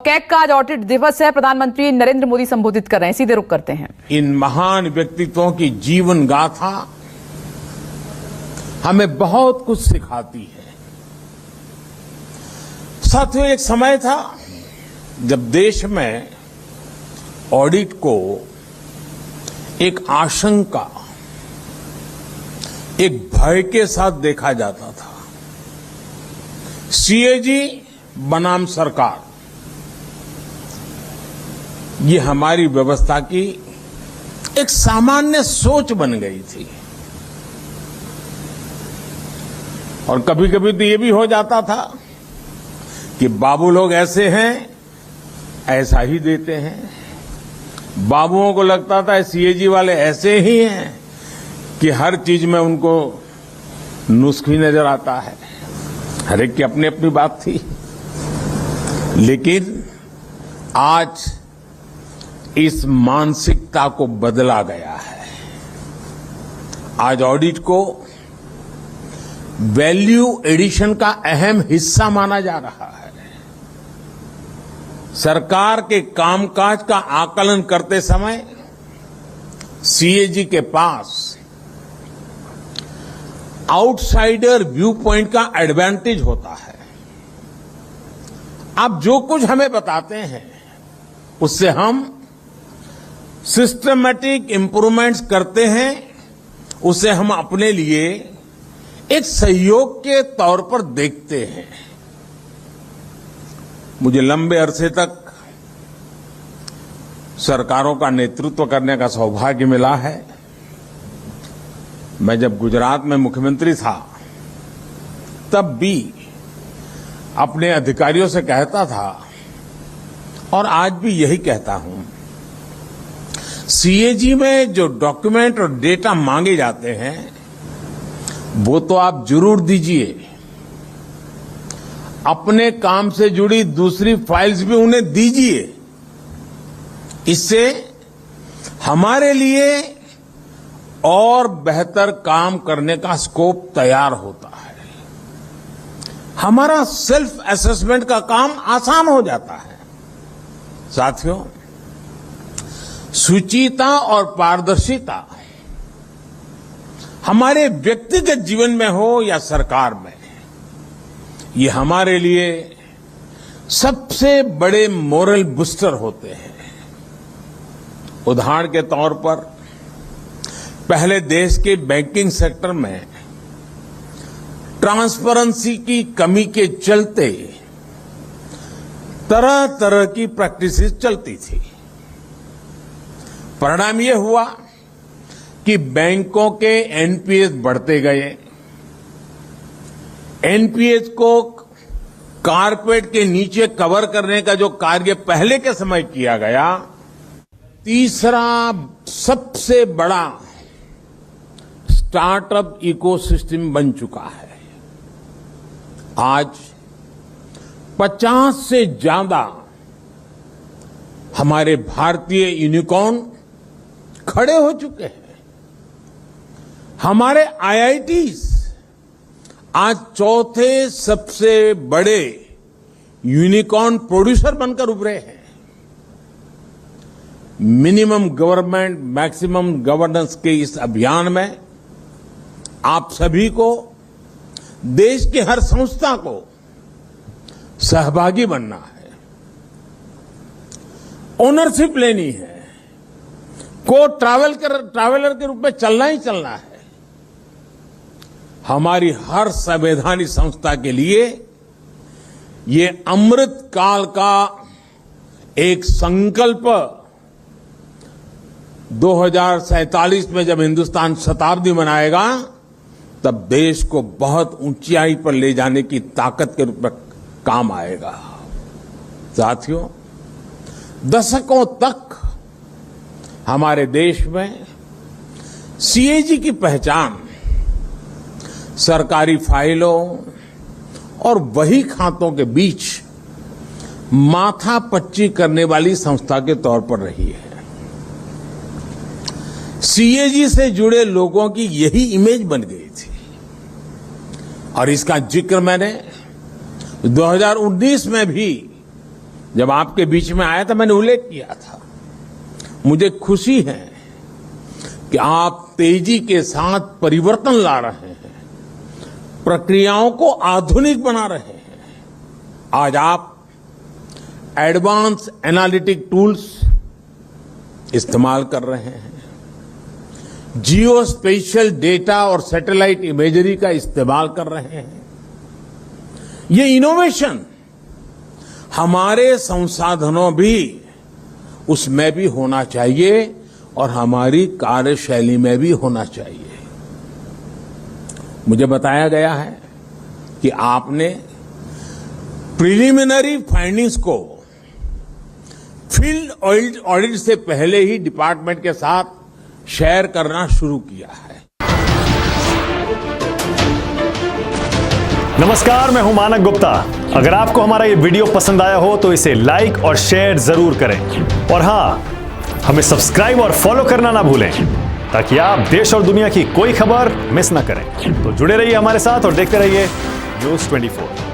CAG का आज audit दिवस है, प्रधानमंत्री नरेंद्र मोदी संबोधित कर रहे हैं, सीधे रुख करते हैं। इन महान व्यक्तित्वों की जीवन गाथा हमें बहुत कुछ सिखाती है। साथियों, एक समय था जब देश में ऑडिट को एक आशंका, एक भय के साथ देखा जाता था। सीएजी बनाम सरकार, ये हमारी व्यवस्था की एक सामान्य सोच बन गई थी। और कभी कभी तो ये भी हो जाता था कि बाबू लोग ऐसे हैं, ऐसा ही देते हैं। बाबुओं को लगता था सीएजी वाले ऐसे ही हैं कि हर चीज में उनको नुस्ख ही नजर आता है। हर एक की अपनी अपनी बात थी। लेकिन आज इस मानसिकता को बदला गया है। आज ऑडिट को वैल्यू एडिशन का अहम हिस्सा माना जा रहा है। सरकार के कामकाज का आकलन करते समय सीएजी के पास आउटसाइडर व्यू पॉइंट का एडवांटेज होता है। आप जो कुछ हमें बताते हैं उससे हम सिस्टमैटिक इंप्रूवमेंट्स करते हैं, उसे हम अपने लिए एक सहयोग के तौर पर देखते हैं। मुझे लंबे अरसे तक सरकारों का नेतृत्व करने का सौभाग्य मिला है। मैं जब गुजरात में मुख्यमंत्री था तब भी अपने अधिकारियों से कहता था और आज भी यही कहता हूं, सीएजी में जो डॉक्यूमेंट और डेटा मांगे जाते हैं वो तो आप जरूर दीजिए। अपने काम से जुड़ी दूसरी फाइल्स भी उन्हें दीजिए। इससे हमारे लिए और बेहतर काम करने का स्कोप तैयार होता है। हमारा सेल्फ असेसमेंट का काम आसान हो जाता है। साथियों, शुचिता और पारदर्शिता हमारे व्यक्तिगत जीवन में हो या सरकार में, ये हमारे लिए सबसे बड़े मोरल बूस्टर होते हैं। उदाहरण के तौर पर पहले देश के बैंकिंग सेक्टर में ट्रांसपेरेंसी की कमी के चलते तरह तरह की प्रैक्टिसेस चलती थी। परिणाम ये हुआ कि बैंकों के एनपीएस बढ़ते गए। एनपीएस को कारपेट के नीचे कवर करने का जो कार्य पहले के समय किया गया, तीसरा सबसे बड़ा स्टार्टअप इकोसिस्टम बन चुका है। आज 50 से ज्यादा हमारे भारतीय यूनिकॉर्न खड़े हो चुके हैं। हमारे आईआईटीज आज चौथे सबसे बड़े यूनिकॉर्न प्रोड्यूसर बनकर उभरे हैं। मिनिमम गवर्नमेंट मैक्सिमम गवर्नेंस के इस अभियान में आप सभी को, देश की हर संस्था को सहभागी बनना है, ओनरशिप लेनी है, ट्रैवलर के रूप में चलना ही चलना है। हमारी हर संवैधानिक संस्था के लिए ये अमृत काल का एक संकल्प 2047 में जब हिंदुस्तान शताब्दी मनाएगा तब देश को बहुत ऊंचाई पर ले जाने की ताकत के रूप में काम आएगा। साथियों, दशकों तक हमारे देश में सीएजी की पहचान सरकारी फाइलों और वही खातों के बीच माथापच्ची करने वाली संस्था के तौर पर रही है। सीएजी से जुड़े लोगों की यही इमेज बन गई थी और इसका जिक्र मैंने 2019 में भी जब आपके बीच में आया था मैंने उल्लेख किया था, मुझे खुशी है कि आप तेजी के साथ परिवर्तन ला रहे हैं, प्रक्रियाओं को आधुनिक बना रहे हैं। आज आप एडवांस एनालिटिक टूल्स इस्तेमाल कर रहे हैं, जियो स्पेशियल डेटा और सैटेलाइट इमेजरी का इस्तेमाल कर रहे हैं। ये इनोवेशन हमारे संसाधनों भी उसमें भी होना चाहिए और हमारी कार्यशैली में भी होना चाहिए। मुझे बताया गया है कि आपने प्रिलिमिनरी फाइंडिंग्स को फील्ड ऑडिट से पहले ही डिपार्टमेंट के साथ शेयर करना शुरू किया है। नमस्कार, मैं हूं मानक गुप्ता। अगर आपको हमारा ये वीडियो पसंद आया हो तो इसे लाइक और शेयर जरूर करें और हां, हमें सब्सक्राइब और फॉलो करना ना भूलें ताकि आप देश और दुनिया की कोई खबर मिस ना करें। तो जुड़े रहिए हमारे साथ और देखते रहिए न्यूज़ 24।